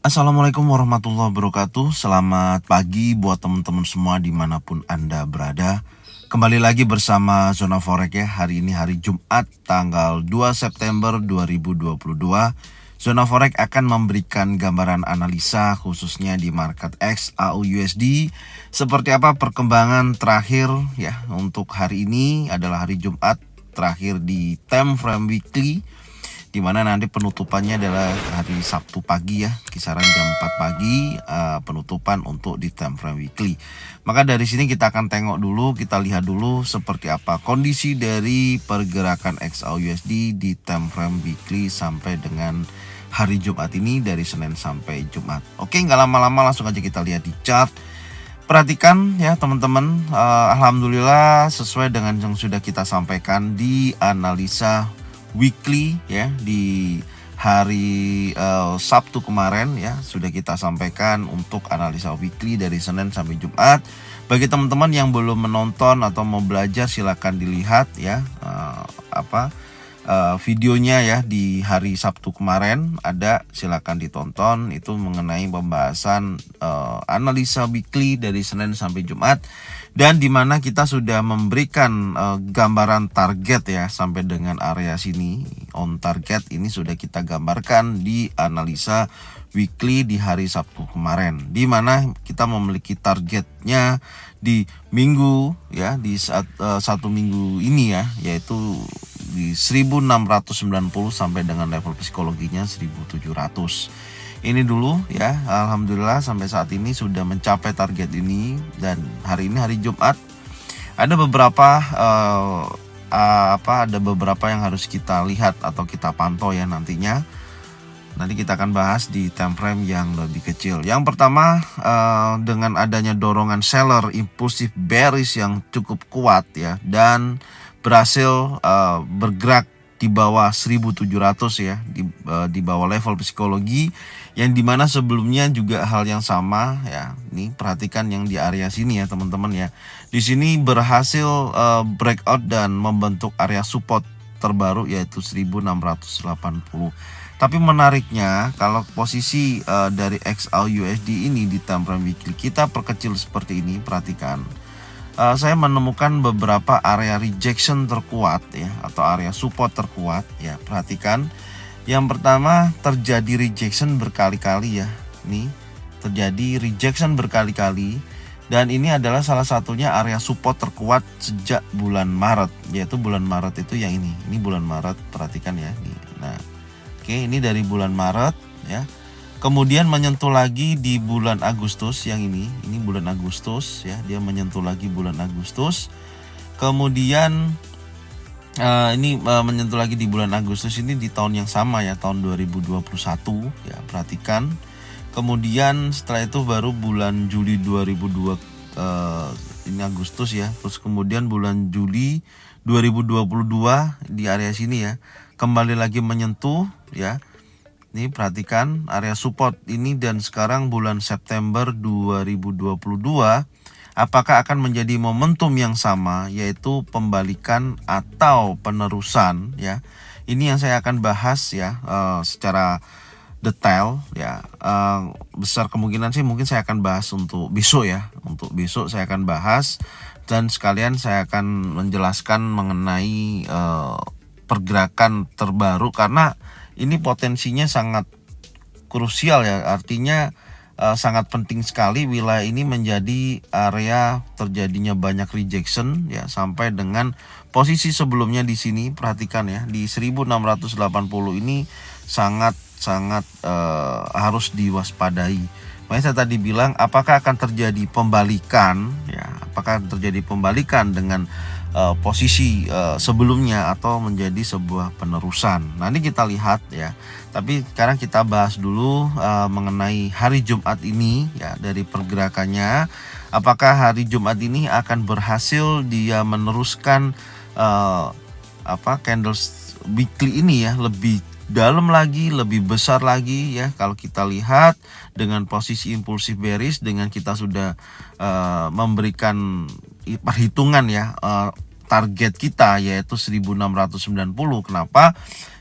Assalamualaikum warahmatullahi wabarakatuh. Selamat pagi buat teman-teman semua dimanapun Anda berada. Kembali lagi bersama Zona Forex ya. Hari ini hari Jumat tanggal 2 September 2022. Zona Forex akan memberikan gambaran analisa khususnya di market XAU/USD. Seperti apa perkembangan terakhir ya. Untuk hari ini adalah hari Jumat terakhir di time frame weekly, dimana nanti penutupannya adalah hari Sabtu pagi ya, kisaran jam 4 pagi penutupan untuk di time frame weekly. Maka dari sini kita akan tengok dulu, kita lihat dulu seperti apa kondisi dari pergerakan XAU/USD di time frame weekly sampai dengan hari Jumat ini, dari Senin sampai Jumat. Oke, nggak lama-lama langsung aja kita lihat di chart. Perhatikan ya teman-teman, alhamdulillah sesuai dengan yang sudah kita sampaikan di analisa weekly ya di hari Sabtu kemarin ya, sudah kita sampaikan untuk analisa weekly dari Senin sampai Jumat. Bagi teman-teman yang belum menonton atau mau belajar, silahkan dilihat ya videonya ya di hari Sabtu kemarin ada, silahkan ditonton. Itu mengenai pembahasan analisa weekly dari Senin sampai Jumat, dan dimana kita sudah memberikan gambaran target ya sampai dengan area sini. On target ini sudah kita gambarkan di analisa weekly di hari Sabtu kemarin, dimana kita memiliki targetnya di minggu ya, di satu minggu ini ya, yaitu di 1690 sampai dengan level psikologinya 1700. Ini dulu ya, alhamdulillah sampai saat ini sudah mencapai target ini. Dan hari ini hari Jumat ada beberapa ada beberapa yang harus kita lihat atau kita pantau ya nantinya. Nanti kita akan bahas di time frame yang lebih kecil. Yang pertama, dengan adanya dorongan seller impulsif bearish yang cukup kuat ya, dan berhasil bergerak di bawah 1700 ya, di bawah level psikologi, yang dimana sebelumnya juga hal yang sama ya. Ini perhatikan yang di area sini ya teman-teman ya. Di sini berhasil breakout dan membentuk area support terbaru yaitu 1680. Tapi menariknya, kalau posisi dari XAU/USD ini di time frame weekly kita perkecil seperti ini, perhatikan. Saya menemukan beberapa area rejection terkuat ya, atau area support terkuat ya. Perhatikan, yang pertama terjadi rejection berkali-kali ya. Nih, terjadi rejection berkali-kali, dan ini adalah salah satunya area support terkuat sejak bulan Maret, yaitu bulan Maret itu yang ini. Ini bulan Maret, perhatikan ya. Nah, oke, ini dari bulan Maret ya. Kemudian menyentuh lagi di bulan Agustus yang ini bulan Agustus ya, dia menyentuh lagi bulan Agustus. Kemudian ini menyentuh lagi di bulan Agustus ini di tahun yang sama ya, tahun 2021 ya, perhatikan. Kemudian setelah itu baru bulan Juli 2002 ini Agustus ya, terus kemudian bulan Juli 2022 di area sini ya, kembali lagi menyentuh ya. Ini perhatikan area support ini, dan sekarang bulan September 2022 apakah akan menjadi momentum yang sama, yaitu pembalikan atau penerusan ya. Ini yang saya akan bahas ya secara detail ya. Besar kemungkinan sih mungkin saya akan bahas untuk besok ya. Untuk besok saya akan bahas, dan sekalian saya akan menjelaskan mengenai pergerakan terbaru, karena ini potensinya sangat krusial ya, artinya sangat penting sekali wilayah ini menjadi area terjadinya banyak rejection ya, sampai dengan posisi sebelumnya di sini. Perhatikan ya, di 1680 ini sangat harus diwaspadai. Makanya saya tadi bilang, apakah akan terjadi pembalikan ya, apakah terjadi pembalikan dengan posisi sebelumnya atau menjadi sebuah penerusan. Nanti kita lihat ya. Tapi sekarang kita bahas dulu mengenai hari Jumat ini ya, dari pergerakannya. Apakah hari Jumat ini akan berhasil dia meneruskan candles weekly ini ya, lebih dalam lagi, lebih besar lagi ya. Kalau kita lihat dengan posisi impulsif bearish, dengan kita sudah memberikan perhitungan ya target kita yaitu 1690. Kenapa?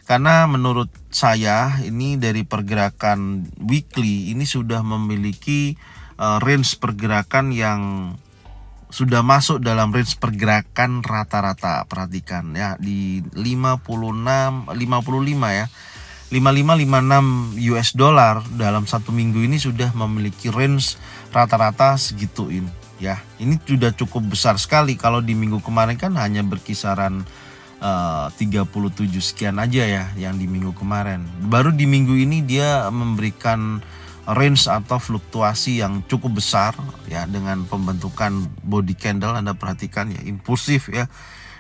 Karena menurut saya ini dari pergerakan weekly ini sudah memiliki range pergerakan yang sudah masuk dalam range pergerakan rata-rata. Perhatikan ya, di 55 ya. 5556 US dollar dalam satu minggu ini sudah memiliki range rata-rata segituin ya. Ini sudah cukup besar sekali. Kalau di minggu kemarin kan hanya berkisaran 37 sekian aja ya yang di minggu kemarin. Baru di minggu ini dia memberikan range atau fluktuasi yang cukup besar ya, dengan pembentukan body candle. Anda perhatikan ya, impulsif ya.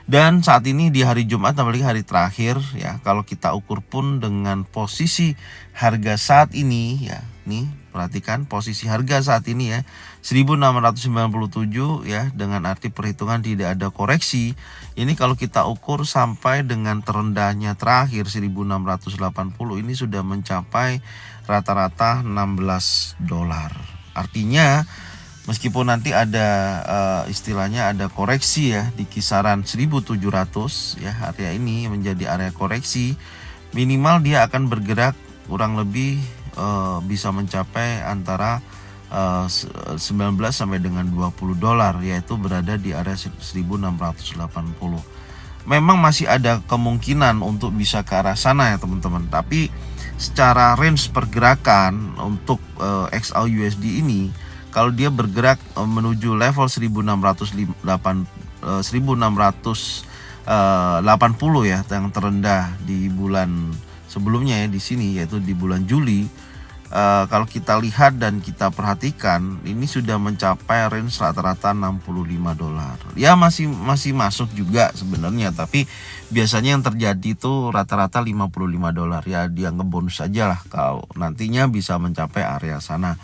Dan saat ini di hari Jumat, apalagi hari terakhir ya, kalau kita ukur pun dengan posisi harga saat ini ya, nih perhatikan posisi harga saat ini ya, 1697 ya, dengan arti perhitungan tidak ada koreksi. Ini kalau kita ukur sampai dengan terendahnya terakhir 1680, ini sudah mencapai rata-rata 16 dolar. Artinya meskipun nanti ada istilahnya ada koreksi ya di kisaran 1700 ya, area ini menjadi area koreksi, minimal dia akan bergerak kurang lebih bisa mencapai antara 19 sampai dengan 20 dolar, yaitu berada di area 1680. Memang masih ada kemungkinan untuk bisa ke arah sana ya teman-teman, tapi secara range pergerakan untuk XAUUSD ini, kalau dia bergerak menuju level 1680 ya, yang terendah di bulan sebelumnya ya, di sini yaitu di bulan Juli, kalau kita lihat dan kita perhatikan, ini sudah mencapai range rata-rata 65 dolar. Ya masih masuk juga sebenarnya, tapi biasanya yang terjadi itu rata-rata 55 dolar ya, dia ngebonus aja lah kalau nantinya bisa mencapai area sana.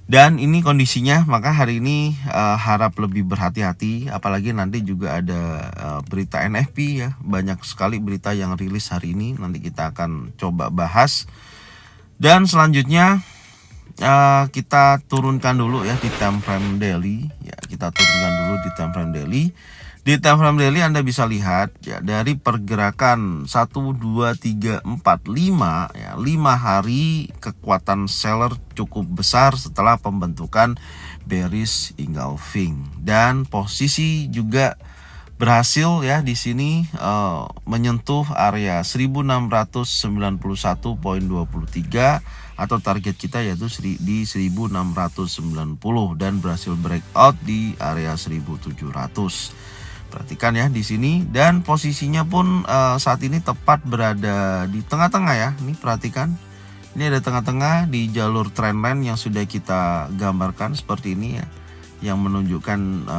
Dan ini kondisinya, maka hari ini harap lebih berhati-hati, apalagi nanti juga ada berita NFP ya, banyak sekali berita yang rilis hari ini, nanti kita akan coba bahas. Dan selanjutnya kita turunkan dulu ya di time frame daily ya, kita turunkan dulu di time frame daily. Di time frame daily Anda bisa lihat ya, dari pergerakan 1 2 3 4 5 ya, 5 hari kekuatan seller cukup besar setelah pembentukan bearish engulfing, dan posisi juga berhasil ya di sini menyentuh area 1691.23 atau target kita yaitu di 1690, dan berhasil breakout di area 1700. Perhatikan ya di sini, dan posisinya pun saat ini tepat berada di tengah-tengah ya. Ini perhatikan, ini ada tengah-tengah di jalur trendline yang sudah kita gambarkan seperti ini ya, yang menunjukkan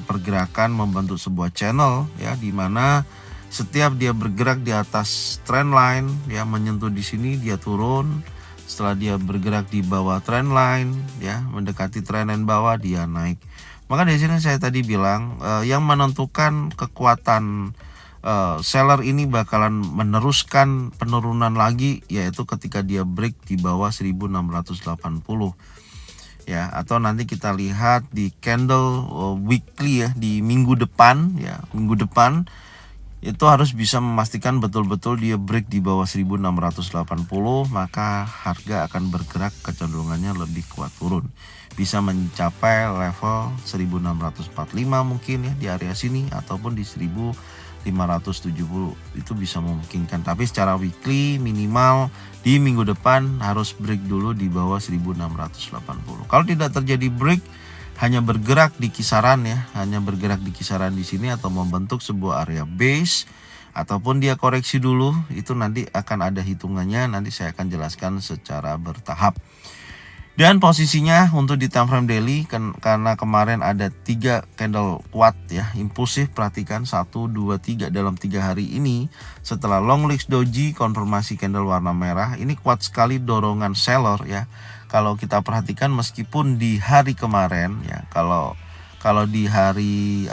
pergerakan membentuk sebuah channel ya, di mana setiap dia bergerak di atas trendline ya, menyentuh di sini dia turun, setelah dia bergerak di bawah trendline ya, mendekati trendline bawah dia naik. Maka di sini saya tadi bilang yang menentukan kekuatan seller ini bakalan meneruskan penurunan lagi, yaitu ketika dia break di bawah 1680 ya, atau nanti kita lihat di candle weekly ya, di minggu depan ya, minggu depan itu harus bisa memastikan betul-betul dia break di bawah 1680, maka harga akan bergerak kecenderungannya lebih kuat turun, bisa mencapai level 1645 mungkin ya di area sini, ataupun di 1570 itu bisa memungkinkan. Tapi secara weekly minimal di minggu depan harus break dulu di bawah 1680. Kalau tidak terjadi break, hanya bergerak di kisaran ya, hanya bergerak di kisaran di sini atau membentuk sebuah area base, ataupun dia koreksi dulu, itu nanti akan ada hitungannya, nanti saya akan jelaskan secara bertahap. Dan posisinya untuk di time frame daily, karena kemarin ada 3 candle kuat ya, impulsif, perhatikan 1, 2, 3 dalam 3 hari ini setelah long legs doji konfirmasi candle warna merah, ini kuat sekali dorongan seller ya. Kalau kita perhatikan meskipun di hari kemarin ya, kalau di hari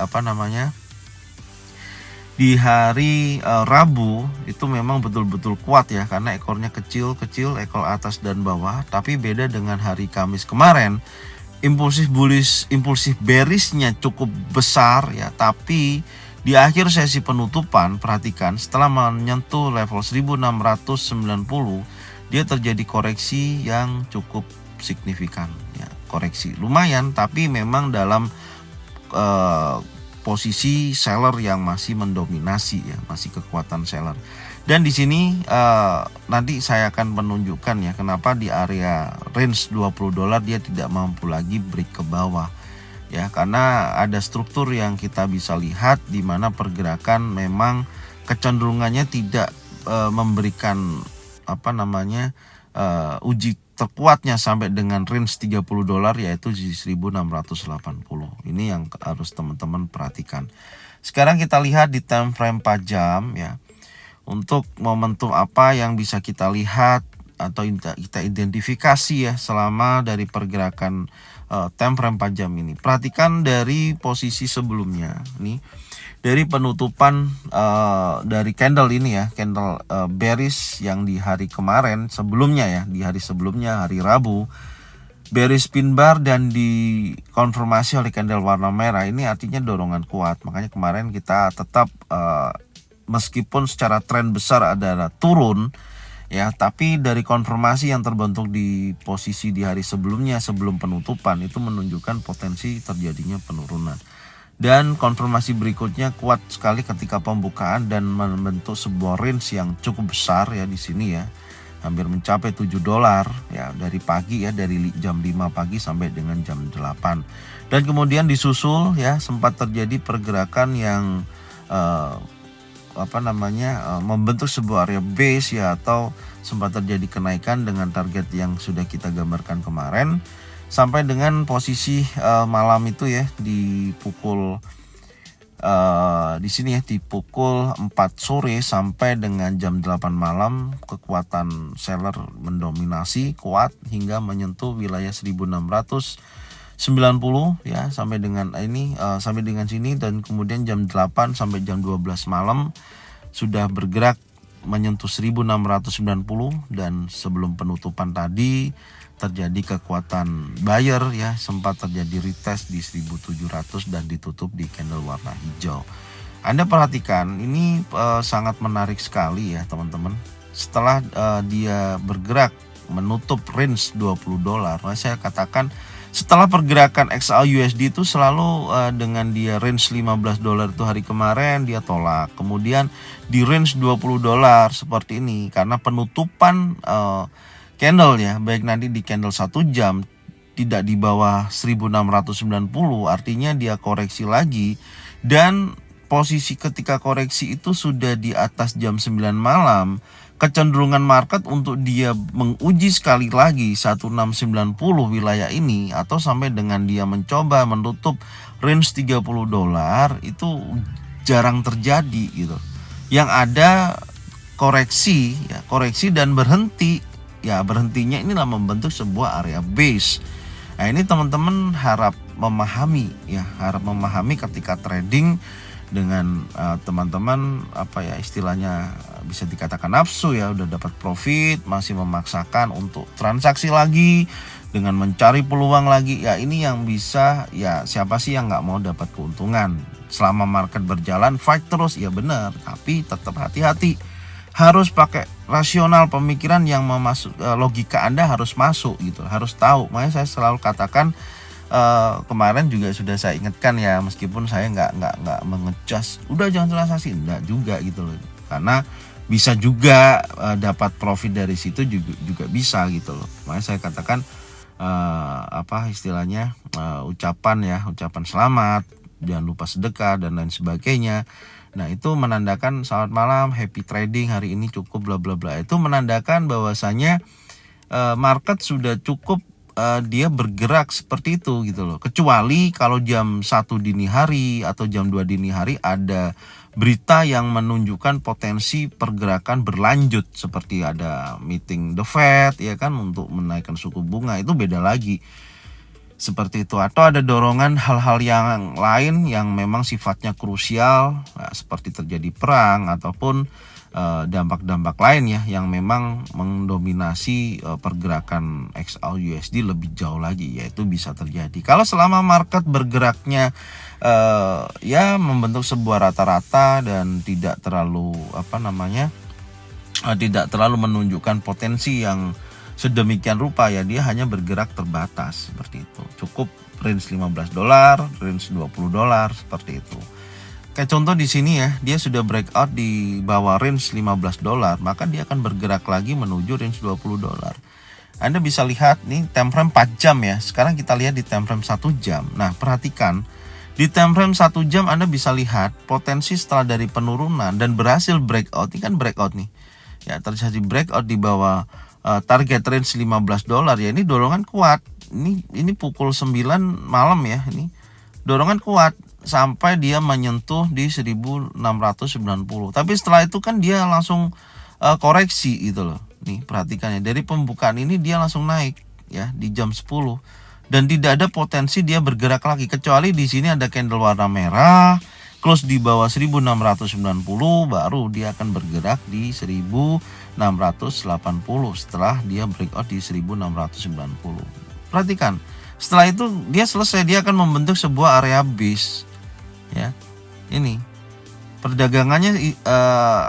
di hari Rabu itu memang betul-betul kuat ya, karena ekornya kecil-kecil, ekor atas dan bawah. Tapi beda dengan hari Kamis kemarin, impulsif bearishnya cukup besar ya, tapi di akhir sesi penutupan perhatikan setelah menyentuh level 1690 dia terjadi koreksi yang cukup signifikan ya, koreksi lumayan tapi memang dalam posisi seller yang masih mendominasi ya, masih kekuatan seller. Dan di sini nanti saya akan menunjukkan ya kenapa di area range $20 dia tidak mampu lagi break ke bawah ya, karena ada struktur yang kita bisa lihat di mana pergerakan memang kecenderungannya tidak memberikan uji terkuatnya sampai dengan range $30 yaitu di 1680. Ini yang harus teman-teman perhatikan. Sekarang kita lihat di time frame 4 jam ya. Untuk momentum apa yang bisa kita lihat atau kita identifikasi ya selama dari pergerakan time frame 4 jam ini. Perhatikan dari posisi sebelumnya nih, dari penutupan dari candle ini ya, candle bearish yang di hari kemarin sebelumnya ya, di hari sebelumnya hari Rabu bearish pin bar dan dikonfirmasi oleh candle warna merah, ini artinya dorongan kuat. Makanya kemarin kita tetap meskipun secara tren besar adalah turun ya, tapi dari konfirmasi yang terbentuk di posisi di hari sebelumnya sebelum penutupan itu menunjukkan potensi terjadinya penurunan. Dan konfirmasi berikutnya kuat sekali ketika pembukaan dan membentuk sebuah range yang cukup besar ya di sini ya, hampir mencapai $7 ya dari pagi ya, dari jam 5 pagi sampai dengan jam 8. Dan kemudian disusul ya, sempat terjadi pergerakan yang membentuk sebuah area base ya, atau sempat terjadi kenaikan dengan target yang sudah kita gambarkan kemarin sampai dengan posisi malam itu ya di pukul di sini ya di pukul 4 sore sampai dengan jam 8 malam kekuatan seller mendominasi kuat hingga menyentuh wilayah 1690 ya, sampai dengan sampai dengan sini, dan kemudian jam 8 sampai jam 12 malam sudah bergerak menyentuh 1690 dan sebelum penutupan tadi terjadi kekuatan buyer ya, sempat terjadi retest di 1700 dan ditutup di candle warna hijau. Anda perhatikan ini sangat menarik sekali ya teman-teman. Setelah dia bergerak menutup range $20, saya katakan setelah pergerakan XAU USD itu selalu dengan dia range $15 itu hari kemarin dia tolak, kemudian di range $20 seperti ini karena penutupan candle ya, baik nanti di candle 1 jam tidak di bawah 1690 artinya dia koreksi lagi, dan posisi ketika koreksi itu sudah di atas jam 9 malam, kecenderungan market untuk dia menguji sekali lagi 1690 wilayah ini atau sampai dengan dia mencoba menutup range $30 itu jarang terjadi gitu. Yang ada koreksi ya, koreksi dan berhenti. Ya, berhentinya inilah membentuk sebuah area base. Nah, ini teman-teman harap memahami ya, harap memahami ketika trading dengan teman-teman istilahnya bisa dikatakan nafsu ya, udah dapat profit masih memaksakan untuk transaksi lagi dengan mencari peluang lagi ya, ini yang bisa ya, siapa sih yang nggak mau dapat keuntungan selama market berjalan, fight terus ya benar, tapi tetap hati-hati, harus pakai rasional pemikiran yang logika Anda harus masuk gitu, harus tahu. Makanya saya selalu katakan kemarin juga sudah saya ingatkan ya, meskipun saya nggak mengecas udah jangan transaksi, enggak juga gitu loh, karena bisa juga dapat profit dari situ juga bisa gitu loh. Makanya saya katakan istilahnya ucapan selamat, jangan lupa sedekah dan lain sebagainya. Nah, itu menandakan selamat malam, happy trading hari ini cukup bla bla bla. Itu menandakan bahwasanya market sudah cukup dia bergerak seperti itu gitu loh. Kecuali kalau jam 1 dini hari atau jam 2 dini hari ada berita yang menunjukkan potensi pergerakan berlanjut, seperti ada meeting the Fed ya kan untuk menaikkan suku bunga, itu beda lagi. Seperti itu, atau ada dorongan hal-hal yang lain yang memang sifatnya krusial, seperti terjadi perang ataupun dampak-dampak lain ya yang memang mendominasi pergerakan XAU USD lebih jauh lagi, yaitu bisa terjadi kalau selama market bergeraknya ya membentuk sebuah rata-rata dan tidak terlalu tidak terlalu menunjukkan potensi yang sedemikian rupa, ya dia hanya bergerak terbatas seperti itu. Cukup range $15, range $20 seperti itu. Kayak contoh di sini ya, dia sudah breakout di bawah range $15, maka dia akan bergerak lagi menuju range $20. Anda bisa lihat nih time frame 4 jam ya. Sekarang kita lihat di time frame 1 jam. Nah, perhatikan di time frame 1 jam Anda bisa lihat potensi setelah dari penurunan dan berhasil breakout. Ini kan breakout nih. Ya, terjadi breakout di bawah target range $15 ya. Ini dorongan kuat. Ini pukul 9 malam ya. Ini dorongan kuat sampai dia menyentuh di 1690. Tapi setelah itu kan dia langsung koreksi gitu loh. Nih perhatikan ya, dari pembukaan ini dia langsung naik ya di jam 10 dan tidak ada potensi dia bergerak lagi, kecuali di sini ada candle warna merah close di bawah 1690 baru dia akan bergerak di 1680 setelah dia breakout di 1690. Perhatikan, setelah itu dia selesai, dia akan membentuk sebuah area base ya. Ini perdagangannya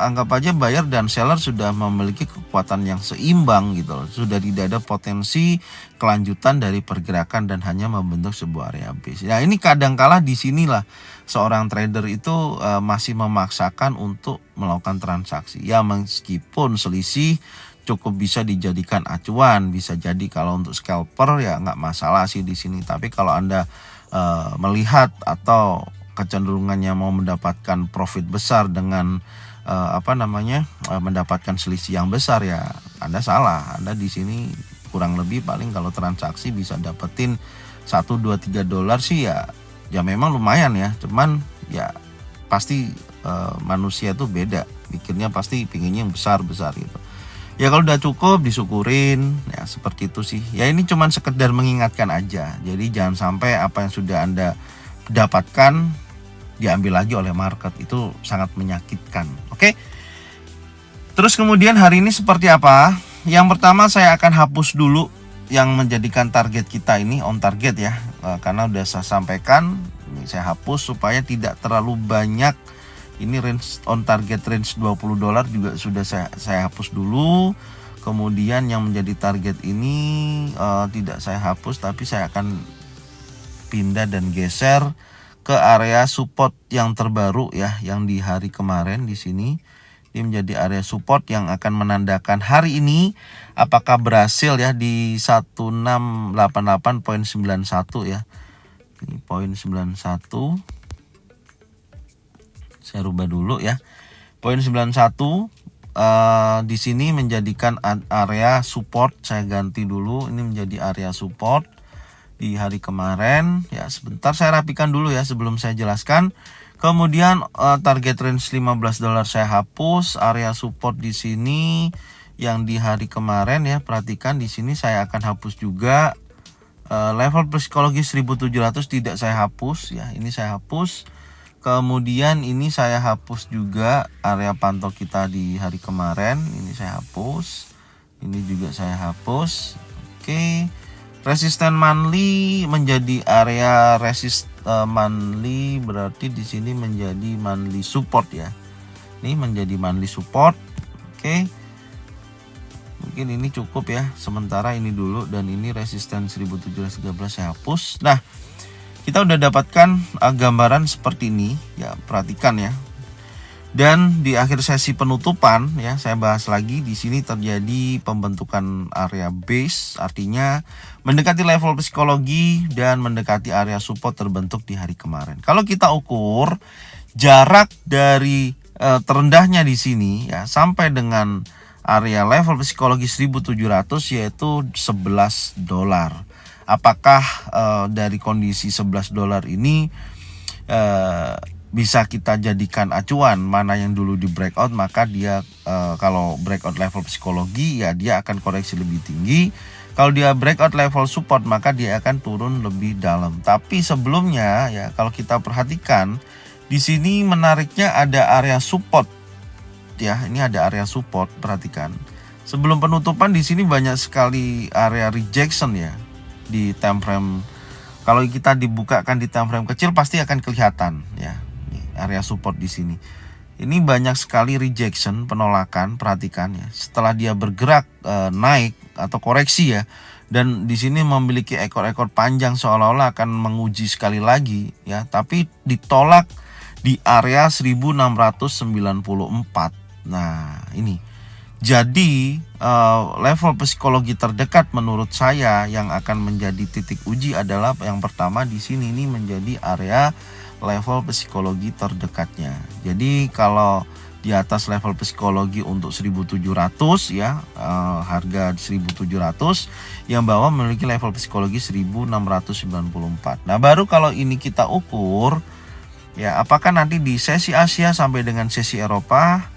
anggap aja buyer dan seller sudah memiliki kekuatan yang seimbang gitu loh. Sudah tidak ada potensi kelanjutan dari pergerakan dan hanya membentuk sebuah area base. Nah, ini kadangkala di sinilah seorang trader itu masih memaksakan untuk melakukan transaksi. Ya meskipun selisih cukup bisa dijadikan acuan, bisa jadi kalau untuk scalper ya nggak masalah sih di sini. Tapi kalau Anda melihat atau kecenderungannya mau mendapatkan profit besar dengan mendapatkan selisih yang besar, ya Anda salah. Anda di sini kurang lebih paling kalau transaksi bisa dapetin $1, 2, 3 sih ya memang lumayan ya. Cuman ya pasti manusia tuh beda, pikirnya pasti pinginnya yang besar-besar gitu. Ya kalau udah cukup disyukurin ya, seperti itu sih. Ya ini cuman sekedar mengingatkan aja. Jadi jangan sampai apa yang sudah Anda dapatkan diambil lagi oleh market, itu sangat menyakitkan. Oke. Terus kemudian hari ini seperti apa? Yang pertama saya akan hapus dulu yang menjadikan target kita ini on target ya, karena udah saya sampaikan. Ini saya hapus supaya tidak terlalu banyak. Ini range on target range $20 juga sudah saya hapus dulu. Kemudian yang menjadi target ini tidak saya hapus, tapi saya akan pindah dan geser ke area support yang terbaru ya, yang di hari kemarin di sini. Ini menjadi area support yang akan menandakan hari ini apakah berhasil ya di 1688.91 ya. Ini poin 91. Saya rubah dulu ya. Poin 91 di sini menjadikan area support. Saya ganti dulu, ini menjadi area support di hari kemarin ya. Sebentar saya rapikan dulu ya sebelum saya jelaskan. Kemudian target range $15 saya hapus, area support di sini yang di hari kemarin ya. Perhatikan di sini saya akan hapus juga level psikologi 1700 tidak saya hapus ya. Ini saya hapus. Kemudian ini saya hapus juga area pantau kita di hari kemarin, ini saya hapus. Ini juga saya hapus. Oke. Resisten monthly menjadi area monthly, berarti di sini menjadi monthly support ya. Ini menjadi monthly support. Oke. Mungkin ini cukup ya. Sementara ini dulu, dan ini resisten 1713 saya hapus. Nah, kita udah dapatkan gambaran seperti ini ya, perhatikan ya. Dan di akhir sesi penutupan ya, saya bahas lagi di sini terjadi pembentukan area base, artinya mendekati level psikologi dan mendekati area support terbentuk di hari kemarin. Kalau kita ukur jarak dari terendahnya di sini ya sampai dengan area level psikologi 1700 yaitu $11. Apakah dari kondisi $11 ini bisa kita jadikan acuan mana yang dulu di breakout, maka dia kalau breakout level psikologi ya dia akan koreksi lebih tinggi. Kalau dia breakout level support maka dia akan turun lebih dalam. Tapi sebelumnya ya, kalau kita perhatikan di sini menariknya ada area support ya. Ini ada area support, perhatikan. Sebelum penutupan di sini banyak sekali area rejection ya di time frame. Kalau kita dibukakan di time frame kecil pasti akan kelihatan ya. Ini area support di sini. Ini banyak sekali rejection, penolakan, perhatikan ya. Setelah dia bergerak naik atau koreksi ya, dan di sini memiliki ekor-ekor panjang seolah-olah akan menguji sekali lagi ya, tapi ditolak di area 1694. Nah, ini. Jadi level psikologi terdekat menurut saya yang akan menjadi titik uji adalah yang pertama di sini, ini menjadi area level psikologi terdekatnya. Jadi kalau di atas level psikologi untuk 1700 ya, harga 1700, yang bawah memiliki level psikologi 1694. Nah, baru kalau ini kita ukur ya, apakah nanti di sesi Asia sampai dengan sesi Eropa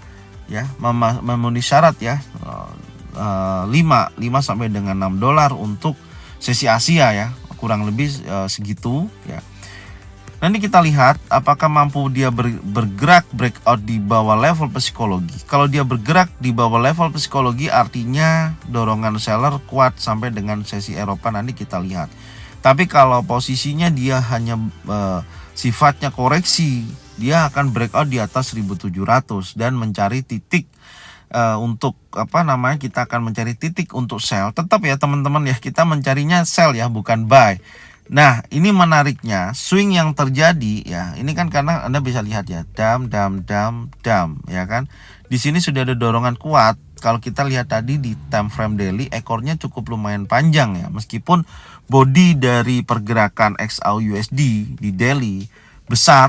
ya memenuhi syarat ya, 5 sampai dengan $6 untuk sesi Asia ya, kurang lebih segitu ya. Nanti kita lihat apakah mampu dia bergerak breakout di bawah level psikologi. Kalau dia bergerak di bawah level psikologi artinya dorongan seller kuat sampai dengan sesi Eropa, nanti kita lihat. Tapi kalau posisinya dia hanya sifatnya koreksi, dia akan breakout di atas 1700 dan mencari titik untuk kita akan mencari titik untuk sell. Tetap ya teman-teman ya, kita mencarinya sell ya, bukan buy. Nah, ini menariknya swing yang terjadi ya. Ini kan karena Anda bisa lihat ya, dam ya kan. Di sini sudah ada dorongan kuat. Kalau kita lihat tadi di time frame daily, ekornya cukup lumayan panjang ya. Meskipun body dari pergerakan XAUUSD di daily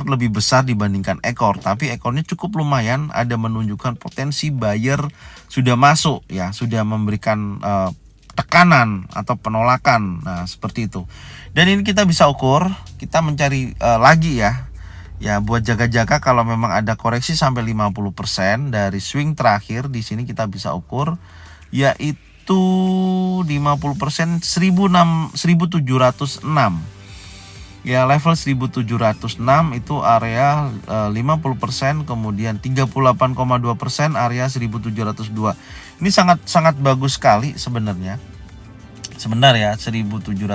lebih besar dibandingkan ekor, tapi ekornya cukup lumayan, ada menunjukkan potensi buyer sudah masuk ya, sudah memberikan tekanan atau penolakan. Nah, seperti itu. Dan ini kita bisa ukur, kita mencari lagi ya. Ya, buat jaga-jaga kalau memang ada koreksi sampai 50% dari swing terakhir, di sini kita bisa ukur yaitu 50% 1706. Ya, level 1706 itu area 50%, kemudian 38,2% area 1702. Ini sangat bagus sekali sebenarnya. Sebentar ya, 1702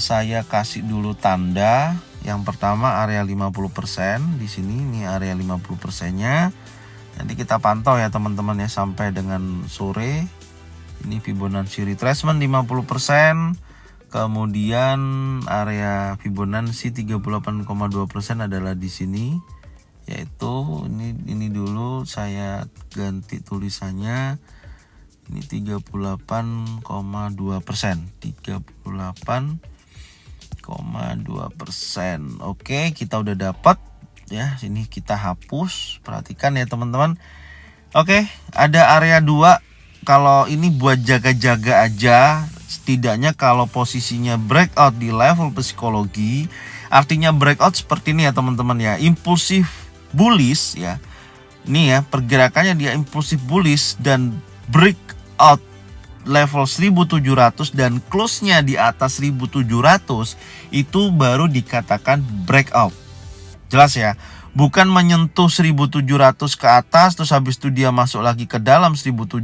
saya kasih dulu tanda. Yang pertama area 50% di sini, ini area 50%-nya. Nanti kita pantau ya teman-teman ya sampai dengan sore. Ini Fibonacci retracement 50%. Kemudian area Fibonacci 38,2% adalah di sini, yaitu ini dulu saya ganti tulisannya, ini 38,2%, 38,2%. Oke, kita udah dapat ya. Sini kita hapus, perhatikan ya teman-teman. Oke, ada area 2. Kalau ini buat jaga-jaga aja. Setidaknya kalau posisinya breakout di level psikologi, artinya breakout seperti ini ya teman-teman ya, impulsif bullish ya. Ini ya, pergerakannya dia impulsif bullish dan breakout level 1700 dan close-nya di atas 1700, itu baru dikatakan breakout. Jelas ya? Bukan menyentuh 1700 ke atas terus habis itu dia masuk lagi ke dalam 1700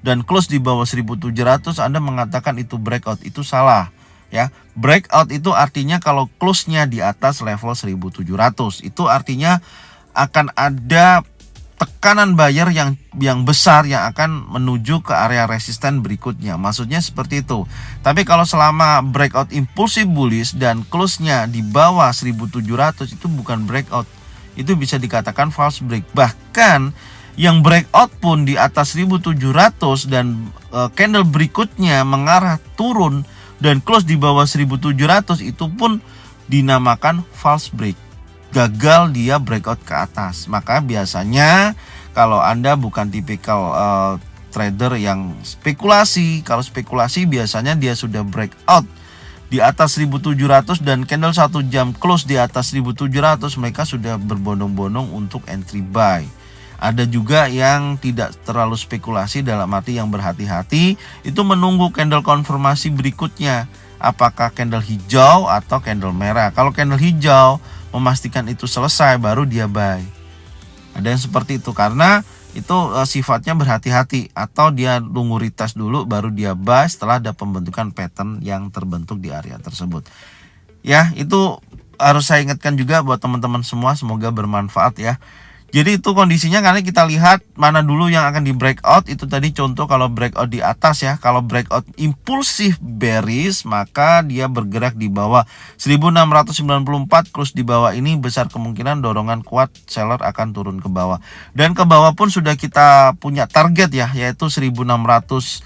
dan close di bawah 1700, Anda mengatakan itu breakout. Itu salah ya. Breakout itu artinya kalau close-nya di atas level 1700, itu artinya akan ada tekanan buyer yang besar yang akan menuju ke area resisten berikutnya. Maksudnya seperti itu. Tapi kalau selama breakout impulsif bullish dan close-nya di bawah 1700, itu bukan breakout. Itu bisa dikatakan false break. Bahkan yang breakout pun di atas 1700 dan candle berikutnya mengarah turun dan close di bawah 1700, itu pun dinamakan false break. Gagal dia breakout ke atas. Maka biasanya kalau Anda bukan tipikal trader yang spekulasi, kalau spekulasi biasanya dia sudah breakout di atas 1700 dan candle 1 jam close di atas 1700, mereka sudah berbondong-bondong untuk entry buy. Ada juga yang tidak terlalu spekulasi, dalam arti yang berhati-hati, itu menunggu candle konfirmasi berikutnya, apakah candle hijau atau candle merah. Kalau candle hijau memastikan itu selesai, baru dia buy. Ada yang seperti itu karena itu sifatnya berhati-hati, atau dia tunggu retest dulu baru dia buy setelah ada pembentukan pattern yang terbentuk di area tersebut. Ya, itu harus saya ingatkan juga buat teman-teman semua, semoga bermanfaat ya. Jadi itu kondisinya, kali kita lihat mana dulu yang akan di breakout. Itu tadi contoh kalau breakout di atas ya. Kalau breakout impulsif bearish, maka dia bergerak di bawah 1694, close di bawah ini besar kemungkinan dorongan kuat seller akan turun ke bawah. Dan ke bawah pun sudah kita punya target ya, yaitu 1680.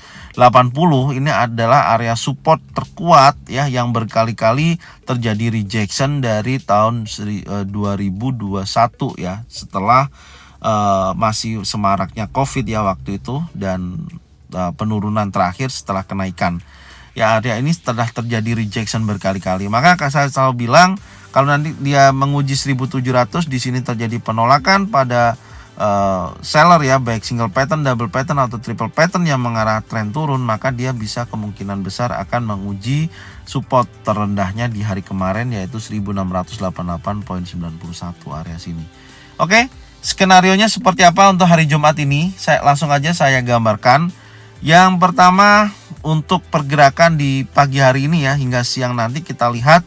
Ini adalah area support terkuat ya, yang berkali-kali terjadi rejection dari tahun 2021 ya, setelah masih semaraknya COVID ya waktu itu, dan penurunan terakhir setelah kenaikan. Ya, area ini setelah terjadi rejection berkali-kali. Maka saya selalu bilang kalau nanti dia menguji 1700, di sini terjadi penolakan pada seller ya, baik single pattern, double pattern atau triple pattern yang mengarah tren turun, maka dia bisa kemungkinan besar akan menguji support terendahnya di hari kemarin, yaitu 1688.91 area sini. Oke, skenarionya seperti apa untuk hari Jumat ini? Langsung aja saya gambarkan. Yang pertama, untuk pergerakan di pagi hari ini ya, hingga siang nanti kita lihat.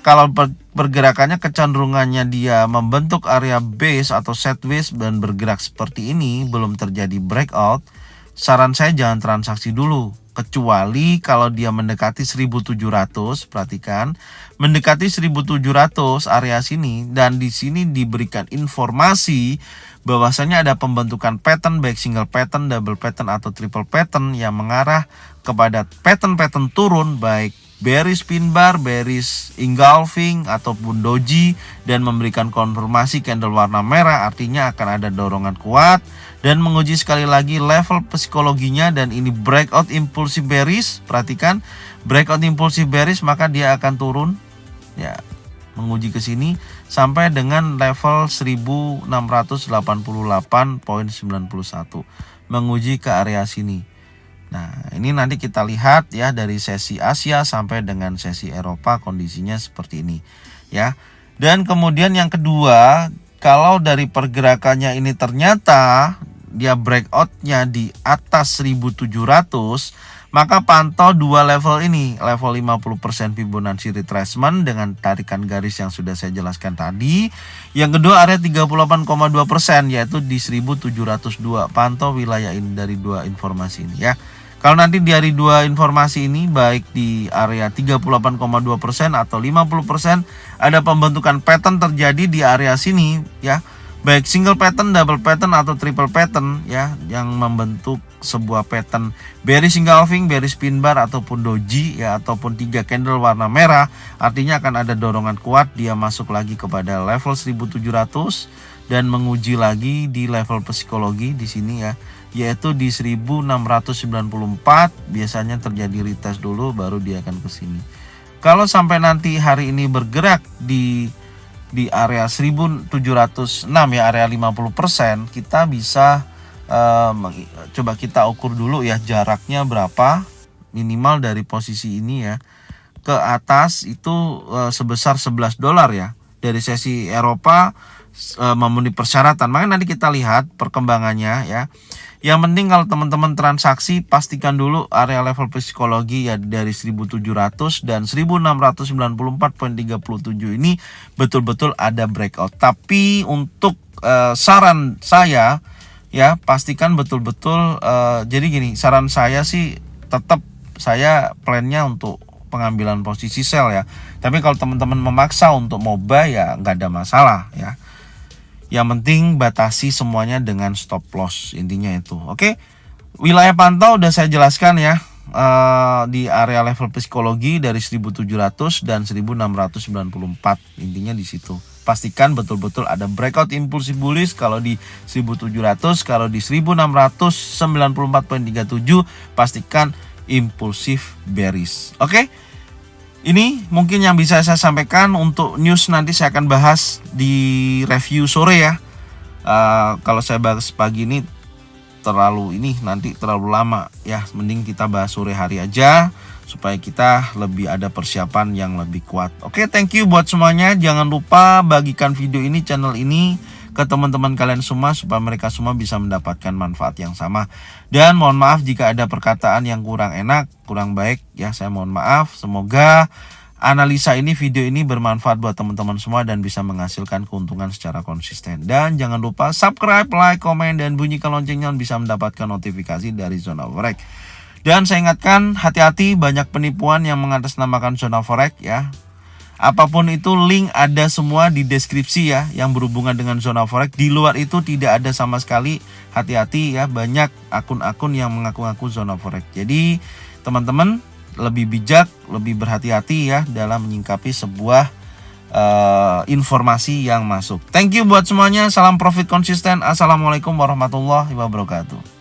Kalau pergerakannya kecenderungannya dia membentuk area base atau sideways dan bergerak seperti ini, belum terjadi breakout, saran saya jangan transaksi dulu. Kecuali kalau dia mendekati 1700, perhatikan, mendekati 1700 area sini, dan di sini diberikan informasi bahwasanya ada pembentukan pattern baik single pattern, double pattern atau triple pattern yang mengarah kepada pattern-pattern turun, baik bearish pin bar, bearish engulfing ataupun doji, dan memberikan konfirmasi candle warna merah, artinya akan ada dorongan kuat dan menguji sekali lagi level psikologinya. Dan ini breakout impulsive bearish, perhatikan breakout impulsive bearish, maka dia akan turun ya, menguji ke sini sampai dengan level 1688.91, menguji ke area sini. Nah, ini nanti kita lihat ya dari sesi Asia sampai dengan sesi Eropa kondisinya seperti ini ya. Dan kemudian yang kedua, kalau dari pergerakannya ini ternyata dia breakoutnya di atas 1700, maka pantau dua level ini, level 50% Fibonacci retracement dengan tarikan garis yang sudah saya jelaskan tadi. Yang kedua area 38,2%, yaitu di 1702. Pantau wilayah ini dari dua informasi ini ya. Kalau nanti dari dua informasi ini, baik di area 38,2% atau 50%, ada pembentukan pattern terjadi di area sini ya, baik single pattern, double pattern atau triple pattern ya, yang membentuk sebuah pattern bearish engulfing, bearish pin bar ataupun doji ya, ataupun 3 candle warna merah, artinya akan ada dorongan kuat, dia masuk lagi kepada level 1700 dan menguji lagi di level psikologi di sini ya, yaitu di 1694. Biasanya terjadi retest dulu baru dia akan ke sini. Kalau sampai nanti hari ini bergerak di area 1706 ya, area 50%, kita bisa coba kita ukur dulu ya jaraknya berapa minimal dari posisi ini ya ke atas, itu sebesar $11 ya. Dari sesi Eropa memenuhi persyaratan. Maka nanti kita lihat perkembangannya ya. Yang penting kalau teman-teman transaksi, pastikan dulu area level psikologi ya dari 1700 dan 1694.37 ini betul-betul ada breakout. Tapi untuk saran saya ya, pastikan betul-betul jadi gini, saran saya sih tetap saya plannya untuk pengambilan posisi sell ya. Tapi kalau teman-teman memaksa untuk mau buy ya nggak ada masalah ya. Yang penting batasi semuanya dengan stop loss, intinya itu. Oke, wilayah pantau udah saya jelaskan ya, di area level psikologi dari 1700 dan 1694, intinya di situ. Pastikan betul-betul ada breakout impulsif bullish kalau di 1700, kalau di 1694.37 pastikan impulsif bearish. Oke. Ini mungkin yang bisa saya sampaikan. Untuk news nanti saya akan bahas di review sore ya. Kalau saya bahas pagi ini nanti terlalu lama ya. Mending kita bahas sore hari aja supaya kita lebih ada persiapan yang lebih kuat. Oke, thank you buat semuanya. Jangan lupa bagikan video ini, channel ini ke teman-teman kalian semua supaya mereka semua bisa mendapatkan manfaat yang sama. Dan mohon maaf jika ada perkataan yang kurang enak, kurang baik ya, saya mohon maaf. Semoga analisa ini, video ini bermanfaat buat teman-teman semua dan bisa menghasilkan keuntungan secara konsisten. Dan jangan lupa subscribe, like, komen, dan bunyikan loncengnya bisa mendapatkan notifikasi dari Zona Forex. Dan saya ingatkan, hati-hati banyak penipuan yang mengatasnamakan Zona Forex ya. Apapun itu, link ada semua di deskripsi ya, yang berhubungan dengan Zona Forex. Di luar itu tidak ada sama sekali. Hati-hati ya, banyak akun-akun yang mengaku-ngaku Zona Forex. Jadi teman-teman lebih bijak, lebih berhati-hati ya dalam menyingkapi sebuah informasi yang masuk. Thank you buat semuanya. Salam profit konsisten. Assalamualaikum warahmatullahi wabarakatuh.